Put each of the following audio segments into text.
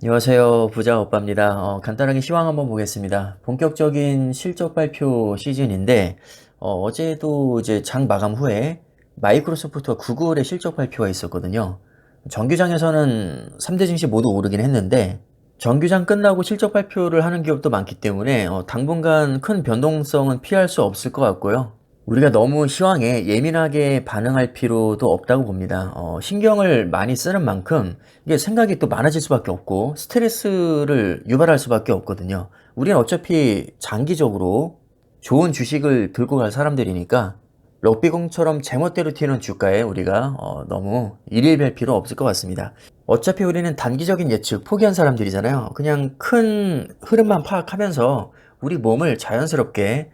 안녕하세요. 부자 오빠입니다. 간단하게 시황 한번 보겠습니다. 본격적인 실적 발표 시즌인데, 어제도 이제 장 마감 후에 마이크로소프트와 구글의 실적 발표가 있었거든요. 정규장에서는 3대 증시 모두 오르긴 했는데, 정규장 끝나고 실적 발표를 하는 기업도 많기 때문에, 당분간 큰 변동성은 피할 수 없을 것 같고요. 우리가 너무 시황에 예민하게 반응할 필요도 없다고 봅니다. 신경을 많이 쓰는 만큼 이게 생각이 또 많아질 수밖에 없고 스트레스를 유발할 수밖에 없거든요. 우리는 어차피 장기적으로 좋은 주식을 들고 갈 사람들이니까 럭비공처럼 제멋대로 튀는 주가에 우리가 너무 일일별 필요 없을 것 같습니다. 어차피 우리는 단기적인 예측 포기한 사람들이잖아요. 그냥 큰 흐름만 파악하면서 우리 몸을 자연스럽게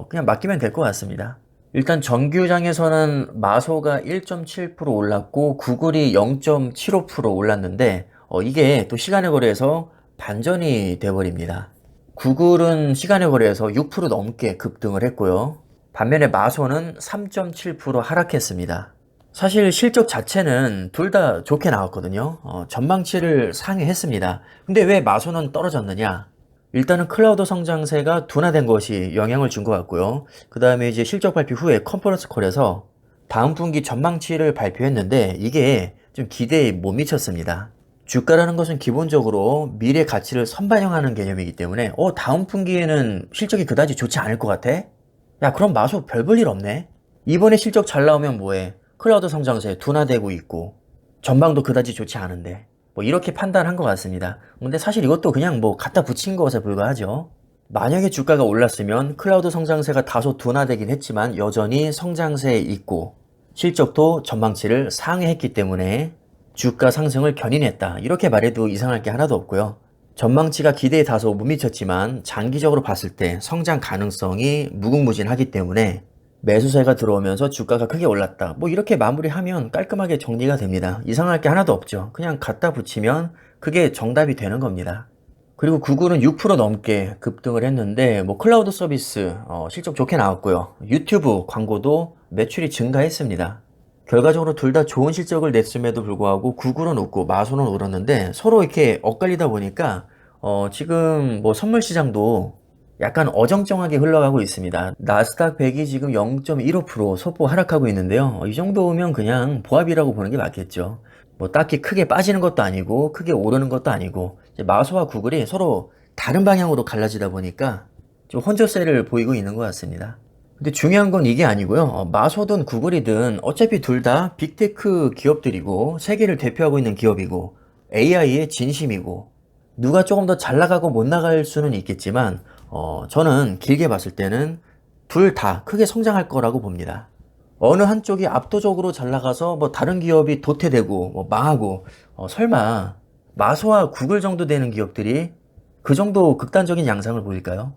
그냥 맡기면 될 것 같습니다. 일단 정규장에서는 마소가 1.7% 올랐고 구글이 0.75% 올랐는데 이게 또 시간의 거래에서 반전이 돼버립니다. 구글은 시간의 거래에서 6% 넘게 급등을 했고요. 반면에 마소는 3.7% 하락했습니다. 사실 실적 자체는 둘 다 좋게 나왔거든요. 전망치를 상회했습니다. 근데 왜 마소는 떨어졌느냐? 일단은 클라우드 성장세가 둔화된 것이 영향을 준 것 같고요. 그 다음에 이제 실적 발표 후에 컨퍼런스 콜에서 다음 분기 전망치를 발표했는데 이게 좀 기대에 못 미쳤습니다. 주가라는 것은 기본적으로 미래 가치를 선반영하는 개념이기 때문에 다음 분기에는 실적이 그다지 좋지 않을 것 같아? 야, 그럼 마소 별 볼 일 없네? 이번에 실적 잘 나오면 뭐해? 클라우드 성장세 둔화되고 있고 전망도 그다지 좋지 않은데 뭐 이렇게 판단한 것 같습니다. 근데 사실 이것도 그냥 뭐 갖다 붙인 것에 불과하죠. 만약에 주가가 올랐으면 클라우드 성장세가 다소 둔화되긴 했지만 여전히 성장세에 있고 실적도 전망치를 상회했기 때문에 주가 상승을 견인했다. 이렇게 말해도 이상할 게 하나도 없고요. 전망치가 기대에 다소 못 미쳤지만 장기적으로 봤을 때 성장 가능성이 무궁무진하기 때문에 매수세가 들어오면서 주가가 크게 올랐다. 뭐 이렇게 마무리하면 깔끔하게 정리가 됩니다. 이상할 게 하나도 없죠. 그냥 갖다 붙이면 그게 정답이 되는 겁니다. 그리고 구글은 6% 넘게 급등을 했는데 뭐 클라우드 서비스 실적 좋게 나왔고요. 유튜브 광고도 매출이 증가했습니다. 결과적으로 둘 다 좋은 실적을 냈음에도 불구하고 구글은 웃고 마소는 울었는데 서로 이렇게 엇갈리다 보니까 지금 뭐 선물 시장도 약간 어정쩡하게 흘러가고 있습니다. 나스닥 100이 지금 0.15% 소폭 하락하고 있는데요. 이 정도면 그냥 보합이라고 보는 게 맞겠죠. 뭐 딱히 크게 빠지는 것도 아니고 크게 오르는 것도 아니고 이제 마소와 구글이 서로 다른 방향으로 갈라지다 보니까 좀 혼조세를 보이고 있는 것 같습니다. 근데 중요한 건 이게 아니고요. 마소든 구글이든 어차피 둘 다 빅테크 기업들이고 세계를 대표하고 있는 기업이고 AI의 진심이고 누가 조금 더 잘 나가고 못 나갈 수는 있겠지만 저는 길게 봤을 때는 둘 다 크게 성장할 거라고 봅니다. 어느 한쪽이 압도적으로 잘 나가서 뭐 다른 기업이 도태되고 뭐 망하고 설마 마소와 구글 정도 되는 기업들이 그 정도 극단적인 양상을 보일까요?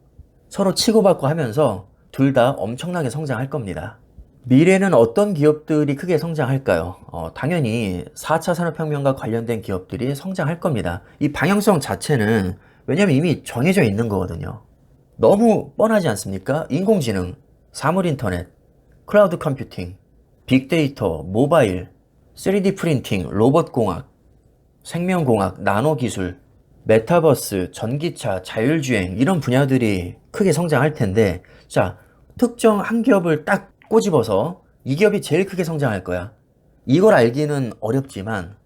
서로 치고받고 하면서 둘 다 엄청나게 성장할 겁니다. 미래는 어떤 기업들이 크게 성장할까요? 당연히 4차 산업혁명과 관련된 기업들이 성장할 겁니다. 이 방향성 자체는 왜냐면 이미 정해져 있는 거거든요. 너무 뻔하지 않습니까? 인공지능, 사물인터넷, 클라우드 컴퓨팅, 빅데이터, 모바일, 3D 프린팅, 로봇공학, 생명공학, 나노기술, 메타버스, 전기차, 자율주행 이런 분야들이 크게 성장할 텐데 자, 특정 한 기업을 딱 꼬집어서 이 기업이 제일 크게 성장할 거야. 이걸 알기는 어렵지만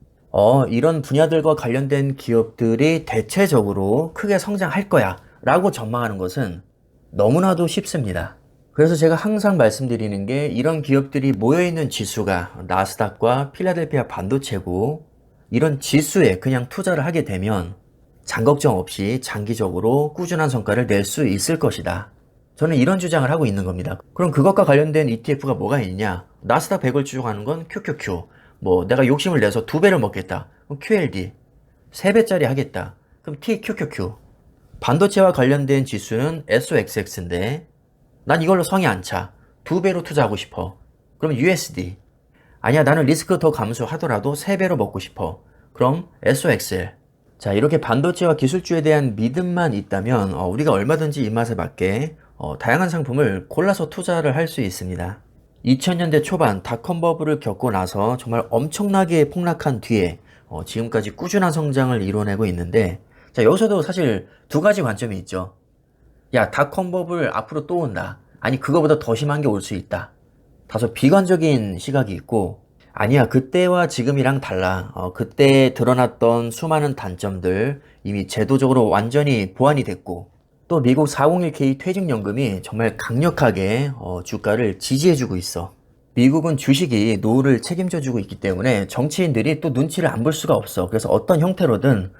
이런 분야들과 관련된 기업들이 대체적으로 크게 성장할 거야 라고 전망하는 것은 너무나도 쉽습니다. 그래서 제가 항상 말씀드리는 게 이런 기업들이 모여있는 지수가 나스닥과 필라델피아 반도체고 이런 지수에 그냥 투자를 하게 되면 장 걱정 없이 장기적으로 꾸준한 성과를 낼 수 있을 것이다. 저는 이런 주장을 하고 있는 겁니다. 그럼 그것과 관련된 ETF가 뭐가 있냐? 나스닥 100을 추종하는 건 QQQ. 뭐 내가 욕심을 내서 2배를 먹겠다. 그럼 QLD. 3배짜리 하겠다. 그럼 TQQQ. 반도체와 관련된 지수는 SOXX인데 난 이걸로 성이 안 차. 2배로 투자하고 싶어. 그럼 USD. 아니야, 나는 리스크 더 감수하더라도 3배로 먹고 싶어. 그럼 SOXL. 자, 이렇게 반도체와 기술주에 대한 믿음만 있다면 우리가 얼마든지 입맛에 맞게 다양한 상품을 골라서 투자를 할 수 있습니다. 2000년대 초반 닷컴 버블을 겪고 나서 정말 엄청나게 폭락한 뒤에 지금까지 꾸준한 성장을 이뤄내고 있는데, 자, 여기서도 사실 두 가지 관점이 있죠. 야, 닷컴 버블 앞으로 또 온다. 아니, 그거보다 더 심한 게 올 수 있다. 다소 비관적인 시각이 있고, 아니야, 그때와 지금이랑 달라. 그때 드러났던 수많은 단점들 이미 제도적으로 완전히 보완이 됐고, 또 미국 401k 퇴직연금이 정말 강력하게 주가를 지지해주고 있어. 미국은 주식이 노후를 책임져주고 있기 때문에 정치인들이 또 눈치를 안 볼 수가 없어. 그래서 어떤 형태로든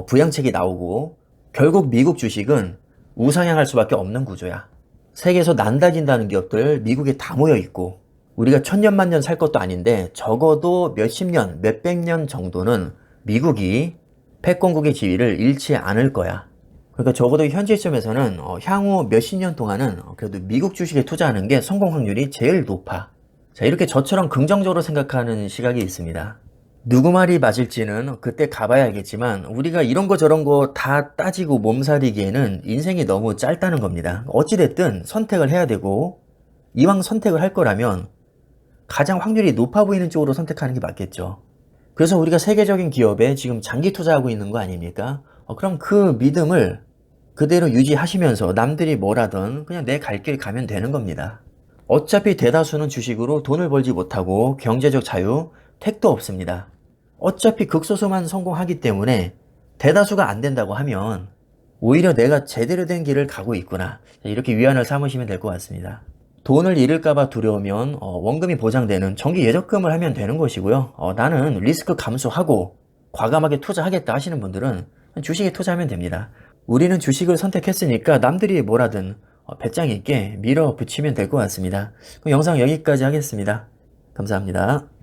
부양책이 나오고, 결국 미국 주식은 우상향할 수밖에 없는 구조야. 세계에서 난다긴다는 기업들 미국에 다 모여 있고, 우리가 천년만년 살 것도 아닌데 적어도 몇십 년, 몇백 년 정도는 미국이 패권국의 지위를 잃지 않을 거야. 그러니까 적어도 현재 시점에서는 향후 몇십 년 동안은 그래도 미국 주식에 투자하는 게 성공 확률이 제일 높아. 자, 이렇게 저처럼 긍정적으로 생각하는 시각이 있습니다. 누구 말이 맞을지는 그때 가봐야 알겠지만, 우리가 이런 거 저런 거 다 따지고 몸살이기에는 인생이 너무 짧다는 겁니다. 어찌됐든 선택을 해야 되고, 이왕 선택을 할 거라면 가장 확률이 높아 보이는 쪽으로 선택하는 게 맞겠죠. 그래서 우리가 세계적인 기업에 지금 장기 투자하고 있는 거 아닙니까? 그럼 그 믿음을 그대로 유지하시면서 남들이 뭐라든 그냥 내 갈 길 가면 되는 겁니다. 어차피 대다수는 주식으로 돈을 벌지 못하고 경제적 자유, 택도 없습니다. 어차피 극소수만 성공하기 때문에 대다수가 안 된다고 하면 오히려 내가 제대로 된 길을 가고 있구나. 이렇게 위안을 삼으시면 될 것 같습니다. 돈을 잃을까봐 두려우면 원금이 보장되는 정기 예적금을 하면 되는 것이고요. 나는 리스크 감수하고 과감하게 투자하겠다 하시는 분들은 주식에 투자하면 됩니다. 우리는 주식을 선택했으니까 남들이 뭐라든 배짱 있게 밀어붙이면 될 것 같습니다. 그럼 영상 여기까지 하겠습니다. 감사합니다.